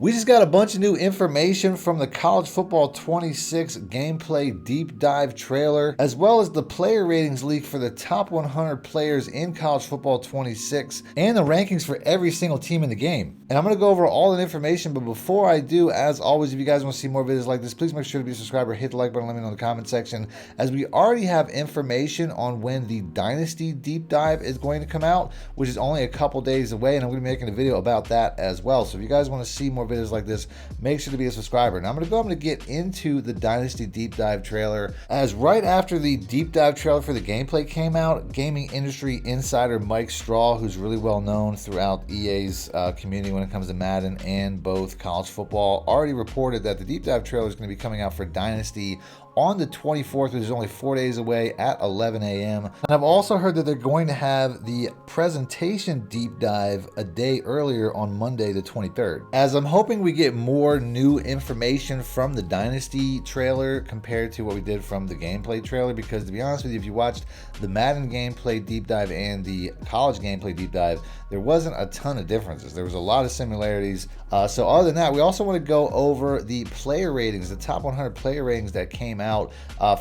We just got a bunch of new information from the College Football 26 gameplay deep dive trailer, as well as the player ratings leak for the top 100 players in College Football 26 and the rankings for every single team in the game. And I'm going to go over all that information, but before I do, as always, if you guys want to see more videos like this, please make sure to be a subscriber, hit the like button, let me know in the comment section, as we already have information on when the Dynasty deep dive is going to come out, which is only a couple days away, and I'm going to be making a video about that as well. So if you guys want to see more videos like this, make sure to be a subscriber. Now I'm going to get into the Dynasty deep dive trailer, as right after the deep dive trailer for the gameplay came out, gaming industry insider Mike Straw, who's really well known throughout EA's community when it comes to Madden and both college football, already reported that the deep dive trailer is going to be coming out for Dynasty on the 24th, which is only 4 days away at 11 a.m. And I've also heard that they're going to have the presentation deep dive a day earlier on Monday the 23rd. As I'm hoping we get more new information from the Dynasty trailer compared to what we did from the gameplay trailer, because to be honest with you, if you watched the Madden gameplay deep dive and the college gameplay deep dive, there wasn't a ton of differences. There was a lot of similarities. So other than that, we also want to go over the player ratings, the top 100 player ratings that came out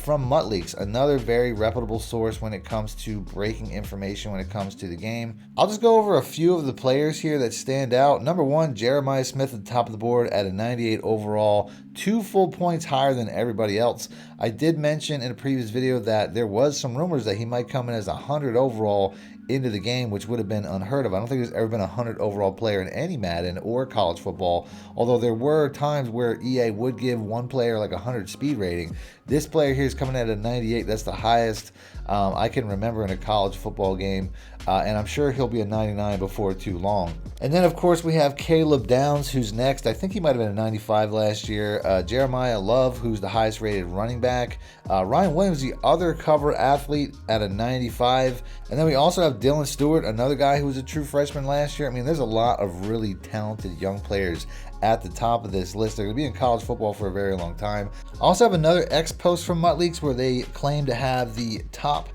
from MuttLeaks, another very reputable source when it comes to breaking information when it comes to the game. I'll just go over a few of the players here that stand out. Number one, Jeremiah Smith at the top of the board at a 98 overall, 2 full points higher than everybody else. I did mention in a previous video that there was some rumors that he might come in as a 100 overall into the game, which would have been unheard of. I don't think there's ever been a 100 overall player in any Madden or college football, although there were times where EA would give one player like a 100 speed rating. This player here is coming at a 98. That's the highest I can remember in a college football game, and I'm sure he'll be a 99 before too long. And then of course we have Caleb Downs, who's next. I think he might have been a 95 last year. Jeremiah Love, who's the highest rated running back. Ryan Williams, the other cover athlete, at a 95. And then we also have Dylan Stewart, another guy who was a true freshman last year. I mean, there's a lot of really talented young players at the top of this list. They're going to be in college football for a very long time. I also have another X post from MuttLeaks where they claim to have the top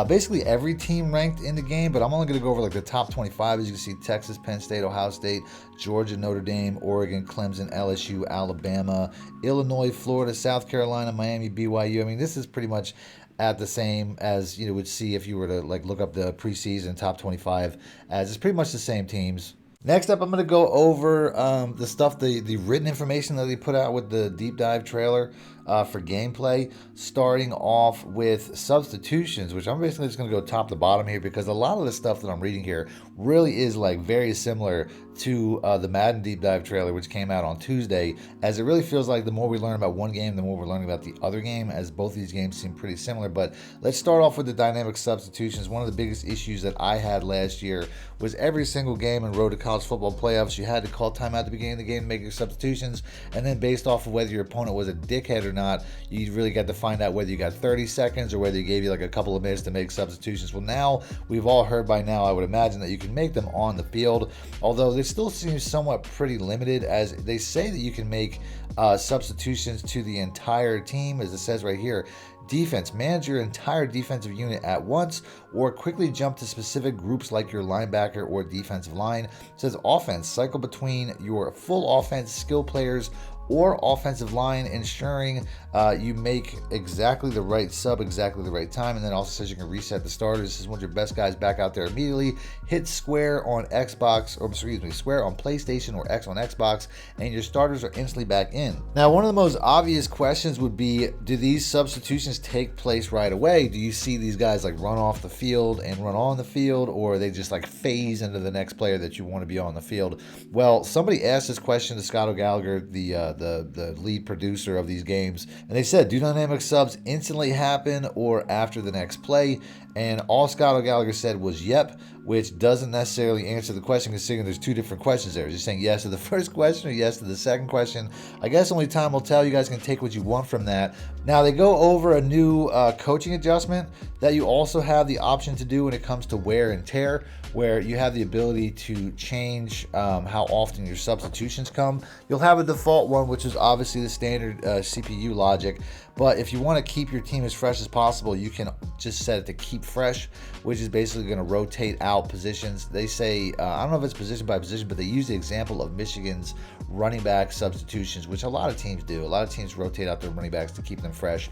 basically every team ranked in the game, but I'm only going to go over like the top 25. As you can see, Texas, Penn State, Ohio State, Georgia, Notre Dame, Oregon, Clemson, LSU, Alabama, Illinois, Florida, South Carolina, Miami, BYU. I mean, this is pretty much at the same as you would see if you were to like look up the preseason top 25, as it's pretty much the same teams. Next up, I'm going to go over the stuff, the written information that they put out with the deep dive trailer for gameplay, starting off with Substitutions, which I'm basically just going to go top to bottom here, because a lot of the stuff that I'm reading here really is like very similar to the Madden deep dive trailer, which came out on Tuesday, as it really feels like the more we learn about one game, the more we're learning about the other game, as both these games seem pretty similar. But let's start off with the dynamic substitutions. One of the biggest issues that I had last year was every single game in Road to College Football playoffs, you had to call timeout at the beginning of the game to make your substitutions, and then based off of whether your opponent was a dickhead or not, you really got to find out whether you got 30 seconds or whether he gave you like a couple of minutes to make substitutions. Well, now we've all heard by now, I would imagine, that you can make them on the field, although they still seem somewhat pretty limited, as they say that you can make substitutions to the entire team, as it says right here. Defense, manage your entire defensive unit at once, or quickly jump to specific groups like your linebacker or defensive line. It says offense, cycle between your full offense skill players or offensive line, ensuring you make exactly the right sub, exactly the right time. And then also says you can reset the starters. This is one of your best guys back out there immediately. Hit square on Xbox, or excuse me, square on PlayStation or X on Xbox, and your starters are instantly back in. Now, one of the most obvious questions would be, do these substitutions take place right away? Do you see these guys like run off the field and run on the field, or are they just like phase into the next player that you want to be on the field? Well, somebody asked this question to Scott O'Gallagher, the lead producer of these games, and they said, do dynamic subs instantly happen or after the next play? And all Scott O'Gallagher said was yep, which doesn't necessarily answer the question, considering there's two different questions there. Just saying yes to the first question or yes to the second question. I guess only time will tell. You guys can take what you want from that. Now, they go over a new coaching adjustment that you also have the option to do when it comes to wear and tear. where you have the ability to change how often your substitutions come. You'll have a default one, which is obviously the standard CPU logic. But if you want to keep your team as fresh as possible, you can just set it to keep fresh, which is basically going to rotate out positions. They say, I don't know if it's position by position, but they use the example of Michigan's running back substitutions, which a lot of teams do. A lot of teams rotate out their running backs to keep them fresh.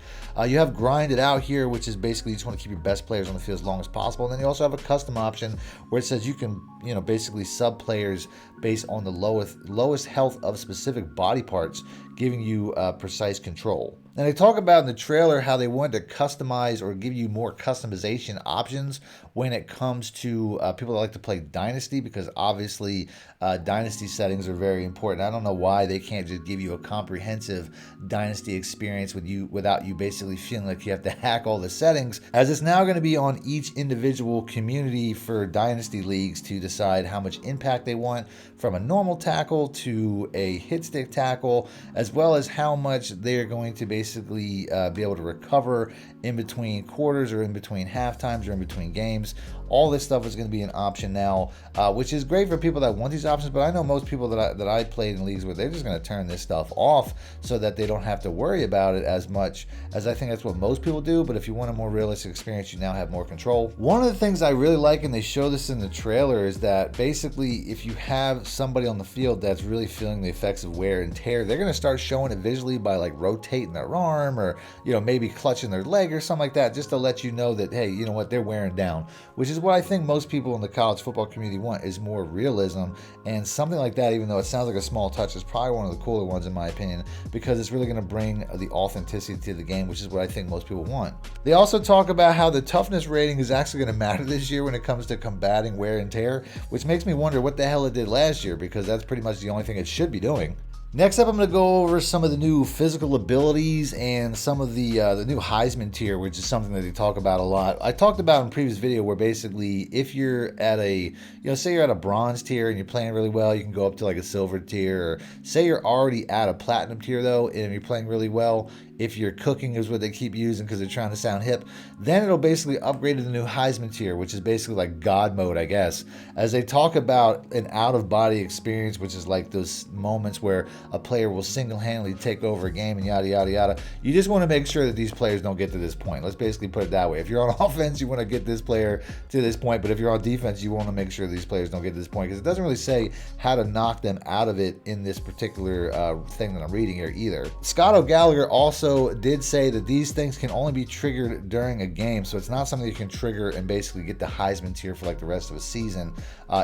You have grind it out here, which is basically you just want to keep your best players on the field as long as possible. And then you also have a custom option where it says you can, basically sub players based on the lowest health of specific body parts, giving you precise control. And they talk about in the trailer how they wanted to customize or give you more customization options when it comes to people that like to play Dynasty, because obviously Dynasty settings are very important. I don't know why they can't just give you a comprehensive Dynasty experience without you basically feeling like you have to hack all the settings, as it's now going to be on each individual community for Dynasty leagues to decide how much impact they want, from a normal tackle to a hit stick tackle, as well as how much they're going to basically be able to recover in between quarters or in between half times or in between games. All this stuff is going to be an option now, which is great for people that want these options. But I know most people that I played in leagues with, they're just going to turn this stuff off so that they don't have to worry about it as much, as I think that's what most people do. But if you want a more realistic experience, you now have more control. One of the things I really like, and they show this in the trailer, is that basically if you have somebody on the field that's really feeling the effects of wear and tear, they're going to start showing it visually by like rotating their arm or maybe clutching their leg or something like that, just to let you know that, hey, you know what, they're wearing down, which is what I think most people in the college football community want, is more realism. And something like that, even though it sounds like a small touch, is probably one of the cooler ones in my opinion, because it's really going to bring the authenticity to the game, which is what I think most people want. They also talk about how the toughness rating is actually going to matter this year when it comes to combating wear and tear, which makes me wonder what the hell it did last year, because that's pretty much the only thing it should be doing. Next up, I'm going to go over some of the new physical abilities and some of the new Heisman tier, which is something that they talk about a lot. I talked about in a previous video where basically if you're at say you're at a bronze tier and you're playing really well, you can go up to like a silver tier. Or say you're already at a platinum tier though, and you're playing really well, if you're cooking is what they keep using because they're trying to sound hip, then it'll basically upgrade to the new Heisman tier, which is basically like God mode, I guess. As they talk about an out-of-body experience, which is like those moments where a player will single-handedly take over a game and yada, yada, yada. You just want to make sure that these players don't get to this point. Let's basically put it that way. If you're on offense, you want to get this player to this point, but if you're on defense, you want to make sure these players don't get to this point, because it doesn't really say how to knock them out of it in this particular thing that I'm reading here either. Scott O'Gallagher also did say that these things can only be triggered during a game, so it's not something you can trigger and basically get the Heisman tier for like the rest of a season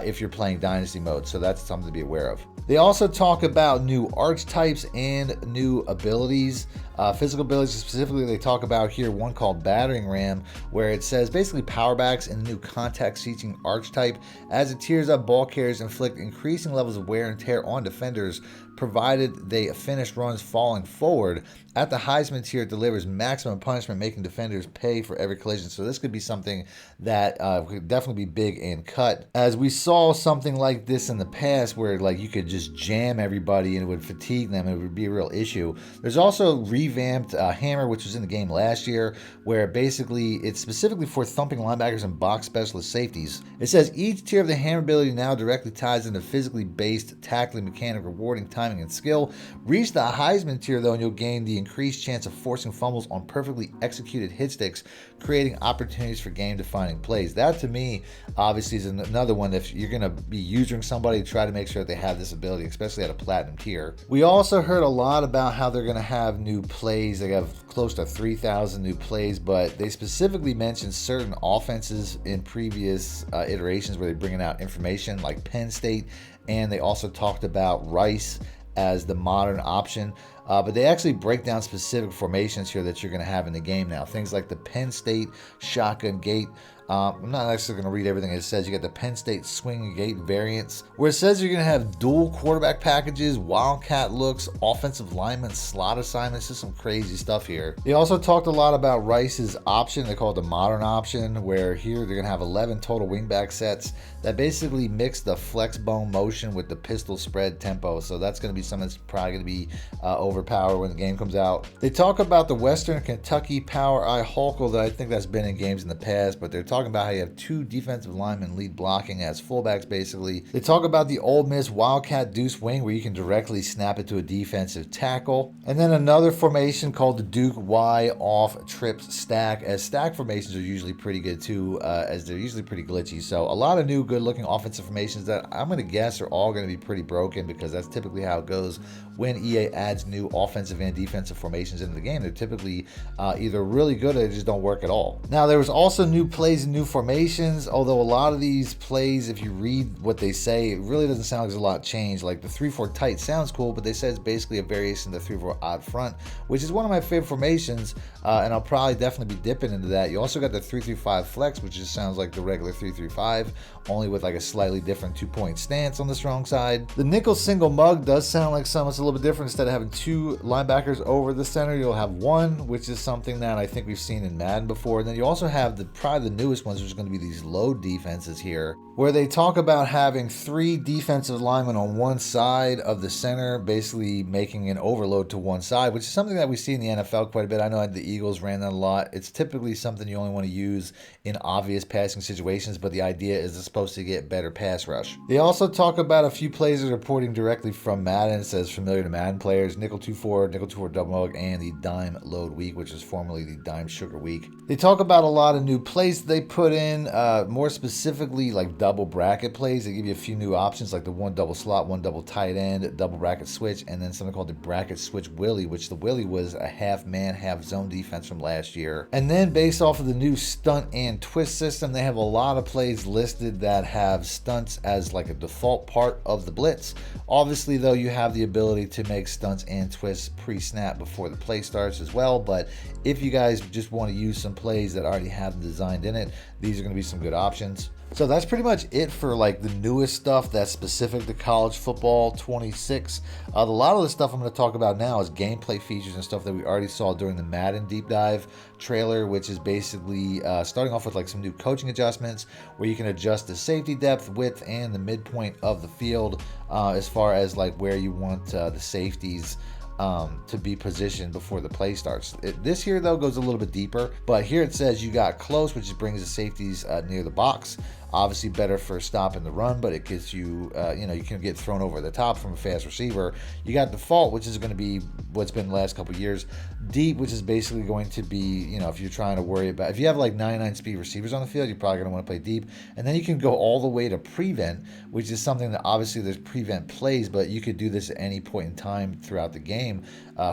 if you're playing Dynasty mode, so that's something to be aware of. They also talk about new archetypes and new abilities. Physical abilities specifically, they talk about here one called Battering Ram, where it says basically powerbacks and the new contact-seeking archetype. As it tiers up, ball carriers inflict increasing levels of wear and tear on defenders, provided they finish runs falling forward. At the Heisman tier, it delivers maximum punishment, making defenders pay for every collision. So this could be something that could definitely be big and cut, as we saw something like this in the past where like you could just jam everybody and it would fatigue them. It would be a real issue. There's also revamped Hammer, which was in the game last year, where basically it's specifically for thumping linebackers and box specialist safeties. It says each tier of the Hammer ability now directly ties into physically based tackling mechanic, rewarding timing and skill. Reach the Heisman tier though, and you'll gain the increased chance of forcing fumbles on perfectly executed hit sticks, creating opportunities for game-defining plays. That to me obviously is another one. If you're going to be using somebody, try to make sure that they have this ability, especially at a platinum tier. We also heard a lot about how they're going to have new plays. They have close to 3,000 new plays, but they specifically mentioned certain offenses in previous iterations where they're bringing out information like Penn State, and they also talked about Rice as the modern option. But they actually break down specific formations here that you're going to have in the game now. Things like the Penn State shotgun gate. I'm not actually going to read everything it says. You got the Penn State swing gate variants, where it says you're going to have dual quarterback packages, wildcat looks, offensive lineman slot assignments. Just some crazy stuff here. They also talked a lot about Rice's option. They call it the modern option, where here they're going to have 11 total wingback sets that basically mix the flex bone motion with the pistol spread tempo. So that's going to be something that's probably going to be overpowered when the game comes out. They talk about the Western Kentucky Power Eye Hulkle that I think that's been in games in the past, but they're talking talking about how you have 2 defensive linemen lead blocking as fullbacks, basically. They talk about the Ole Miss Wildcat Deuce Wing, where you can directly snap it to a defensive tackle. And then another formation called the Duke Y off trips stack, as stack formations are usually pretty good too, as they're usually pretty glitchy. So a lot of new good looking offensive formations that I'm going to guess are all going to be pretty broken, because that's typically how it goes when EA adds new offensive and defensive formations into the game. They're typically either really good or they just don't work at all. Now, there was also new plays and new formations, although a lot of these plays, if you read what they say, it really doesn't sound like there's a lot changed. Like the 3-4 tight sounds cool, but they say it's basically a variation of the 3-4 odd front, which is one of my favorite formations, and I'll probably definitely be dipping into that. You also got the 3-3-5 flex, which just sounds like the regular 3-3-5, only with like a slightly different 2-point stance on the strong side. The nickel single mug does sound like something that's a little bit different. Instead of having 2 linebackers over the center, you'll have 1, which is something that I think we've seen in Madden before. And then you also have probably the newest ones, which is going to be these load defenses here, where they talk about having 3 defensive linemen on one side of the center, basically making an overload to one side, which is something that we see in the NFL quite a bit. I know the Eagles ran that a lot. It's typically something you only want to use in obvious passing situations, but the idea is it's supposed to get better pass rush. They also talk about a few plays that are reporting directly from Madden. It says familiar to Madden players: nickel 2-4, nickel 2-4 double mug, and the dime load week, which is formerly the dime sugar week. They talk about a lot of new plays they put in, more specifically like double bracket plays. They give you a few new options, like the 1 double slot, 1 double tight end, double bracket switch, and then something called the bracket switch Willie, which the Willie was a half man, half zone defense from last year. And then based off of the new stunt and twist system, they have a lot of plays listed that have stunts as like a default part of the blitz. Obviously though, you have the ability to make stunts and twists pre-snap before the play starts as well, but if you guys just want to use some plays that already have them designed in it, these are going to be some good options. So that's pretty much it for like the newest stuff that's specific to college football 26. A lot of the stuff I'm going to talk about now is gameplay features and stuff that we already saw during the Madden deep dive trailer, which is basically starting off with like some new coaching adjustments where you can adjust the safety depth, width, and the midpoint of the field as far as like where you want the safeties to be positioned before the play starts. This here though goes a little bit deeper, but here it says you got close, which brings the safeties near the box. Obviously better for stopping the run, but it gets you, you can get thrown over the top from a fast receiver. You got default, which is going to be what's been the last couple of years. Deep, which is basically going to be, if you're trying to worry about, if you have like 99 speed receivers on the field, you're probably going to want to play deep. And then you can go all the way to prevent, which is something that obviously there's prevent plays, but you could do this at any point in time throughout the game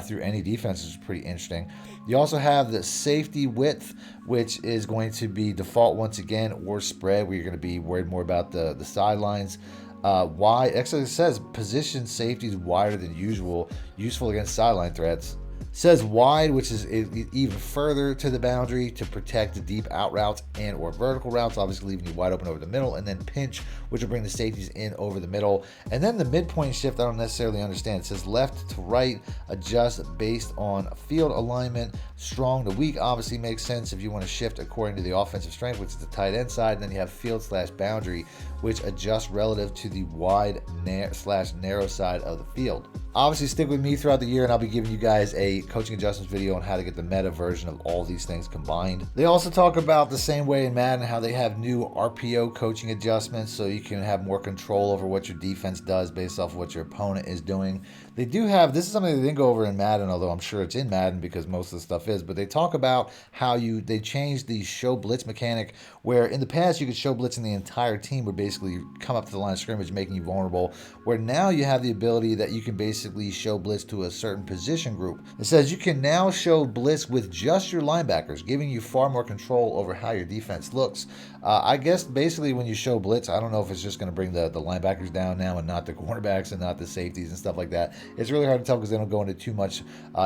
through any defense, which is pretty interesting. You also have the safety width, which is going to be default once again, or spread, where you're going to be worried more about the sidelines. Wide, actually it says position safeties wider than usual, useful against sideline threats. Says wide, which is even further to the boundary to protect the deep out routes and or vertical routes, obviously leaving you wide open over the middle. And then pinch, which will bring the safeties in over the middle. And then the midpoint shift, I don't necessarily understand. It says left to right, adjust based on field alignment. Strong to weak obviously makes sense if you want to shift according to the offensive strength, which is the tight end side. And then you have field/boundary, which adjusts relative to the wide/narrow side of the field. Obviously, stick with me throughout the year, and I'll be giving you guys a coaching adjustments video on how to get the meta version of all these things combined. They also talk about the same way in Madden, how they have new RPO coaching adjustments so you can have more control over what your defense does based off of what your opponent is doing. They do have, this is something they didn't go over in Madden, although I'm sure it's in Madden because most of the stuff is, but they talk about how they changed the show blitz mechanic, where in the past you could show blitz and the entire team would basically come up to the line of scrimmage, making you vulnerable, where now you have the ability that you can basically show blitz to a certain position group. It says you can now show blitz with just your linebackers, giving you far more control over how your defense looks. I guess basically when you show blitz, I don't know if it's just going to bring the linebackers down now and not the cornerbacks and not the safeties and stuff like that. It's really hard to tell because they don't go into too much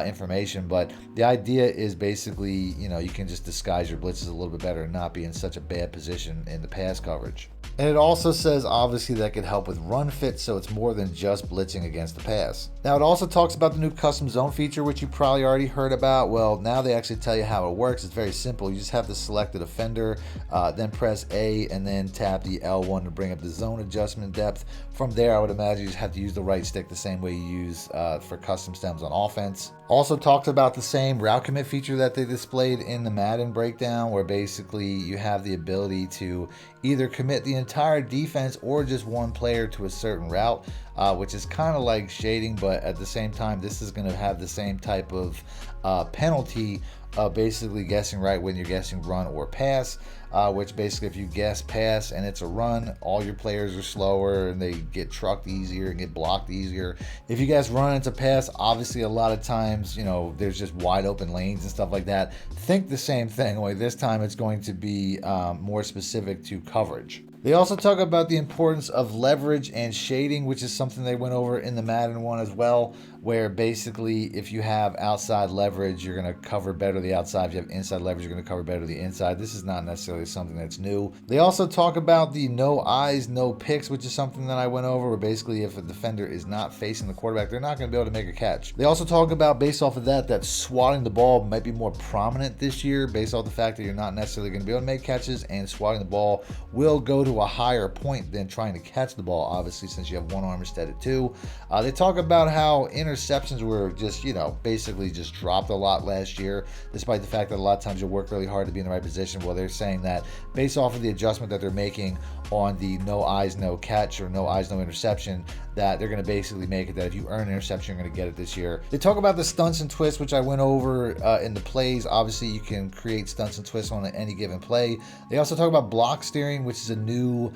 information, but the idea is basically, you can just disguise your blitzes a little bit better and not be in such a bad position in the pass coverage. And it also says, obviously, that could help with run fit, so it's more than just blitzing against the pass. Now, it also talks about the new custom zone feature, which you probably already heard about. Well, now they actually tell you how it works. It's very simple. You just have to select the defender, then press A, and then tap the L1 to bring up the zone adjustment depth. From there, I would imagine you just have to use the right stick the same way you use for custom stems on offense. Also talked about the same route commit feature that they displayed in the Madden breakdown, where basically you have the ability to either commit the entire defense or just one player to a certain route, which is kind of like shading, but at the same time, this is going to have the same type of penalty of basically guessing right when you're guessing run or pass, which basically if you guess pass and it's a run, all your players are slower and they get trucked easier and get blocked easier. If you guys run into pass, obviously a lot of times, you know, there's just wide open lanes and stuff like that. Think the same thing, only this time it's going to be more specific to coverage. They also talk about the importance of leverage and shading, which is something they went over in the Madden one as well, where basically if you have outside leverage, you're going to cover better the outside. If you have inside leverage, you're going to cover better the inside. This is not necessarily something that's new. They also talk about the no eyes, no picks, which is something that I went over, where basically if a defender is not facing the quarterback, they're not going to be able to make a catch. They also talk about, based off of that swatting the ball might be more prominent this year, based off the fact that you're not necessarily going to be able to make catches, and swatting the ball will go to a higher point than trying to catch the ball, obviously, since you have one arm instead of two. They talk about how interceptions were just, you know, basically just dropped a lot last year, despite the fact that a lot of times you'll work really hard to be in the right position. Well, they're saying that based off of the adjustment that they're making on the no eyes, no catch, or no eyes, no interception, that they're going to basically make it that if you earn an interception, you're going to get it this year. They talk about the stunts and twists, which I went over in the plays. Obviously, you can create stunts and twists on any given play. They also talk about block steering, which is a new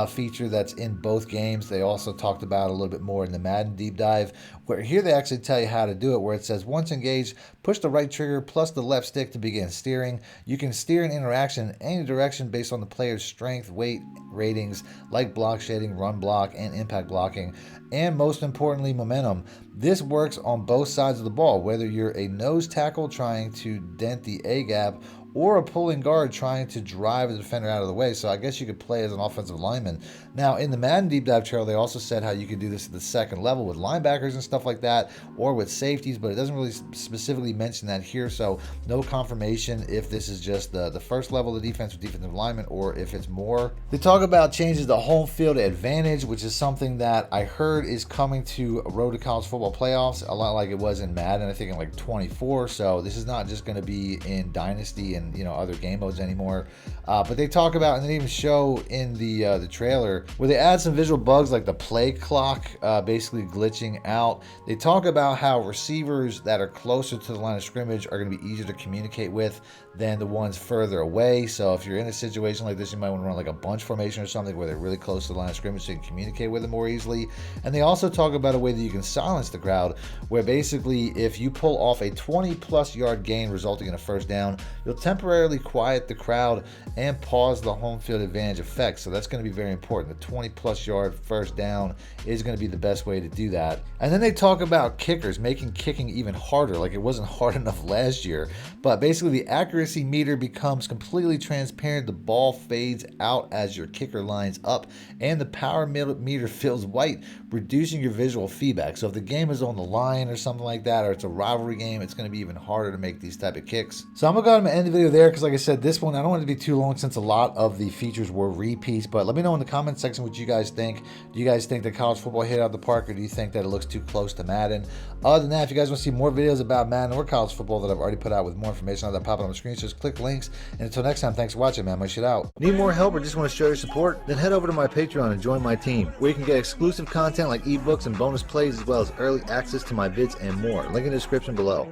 feature that's in both games. They also talked about a little bit more in the Madden deep dive, where here they actually tell you how to do it, where it says once engaged, push the right trigger plus the left stick to begin steering. You can steer an interaction in any direction based on the player's strength, weight, ratings, like block shading, run block, and impact blocking, and most importantly, momentum. This works on both sides of the ball, whether you're a nose tackle trying to dent the A gap or a pulling guard trying to drive a defender out of the way. So I guess you could play as an offensive lineman. Now, in the Madden Deep Dive trailer, they also said how you could do this at the second level with linebackers and stuff like that, or with safeties, but it doesn't really specifically mention that here, so no confirmation if this is just the first level of the defense with defensive linemen or if it's more. They talk about changes to home field advantage, which is something that I heard is coming to Road to College Football playoffs, a lot like it was in Madden, I think in like 24, so this is not just going to be in Dynasty and, you know, other game modes anymore. But they talk about, and they even show in the trailer, where they add some visual bugs like the play clock basically glitching out. They talk about how receivers that are closer to the line of scrimmage are going to be easier to communicate with than the ones further away. So if you're in a situation like this, you might want to run like a bunch formation or something where they're really close to the line of scrimmage so you can communicate with them more easily. And they also talk about a way that you can silence the crowd, where basically if you pull off a 20+ yard gain resulting in a first down, you'll temporarily quiet the crowd and pause the home field advantage effect. So that's going to be very important. The 20+ yard first down is going to be the best way to do that. And then they talk about kickers, making kicking even harder, like it wasn't hard enough last year. But basically the accuracy meter becomes completely transparent. The ball fades out as your kicker lines up, and the power meter fills white, reducing your visual feedback. So if the game is on the line or something like that, or it's a rivalry game, it's going to be even harder to make these type of kicks. So I'm going to go ahead and end the video there, because like I said, this one, I don't want it to be too long since a lot of the features were repeats, but let me know in the comment section what you guys think. Do you guys think that college football hit out the park, or do you think that it looks too close to Madden? Other than that, if you guys want to see more videos about Madden or college football that I've already put out with more information on that popping on the screen, just click links. And until next time, thanks for watching, man. My shit out. Need more help or just want to show your support? Then head over to my Patreon and join my team, where you can get exclusive content like ebooks and bonus plays, as well as early access to my vids and more. Link in the description below.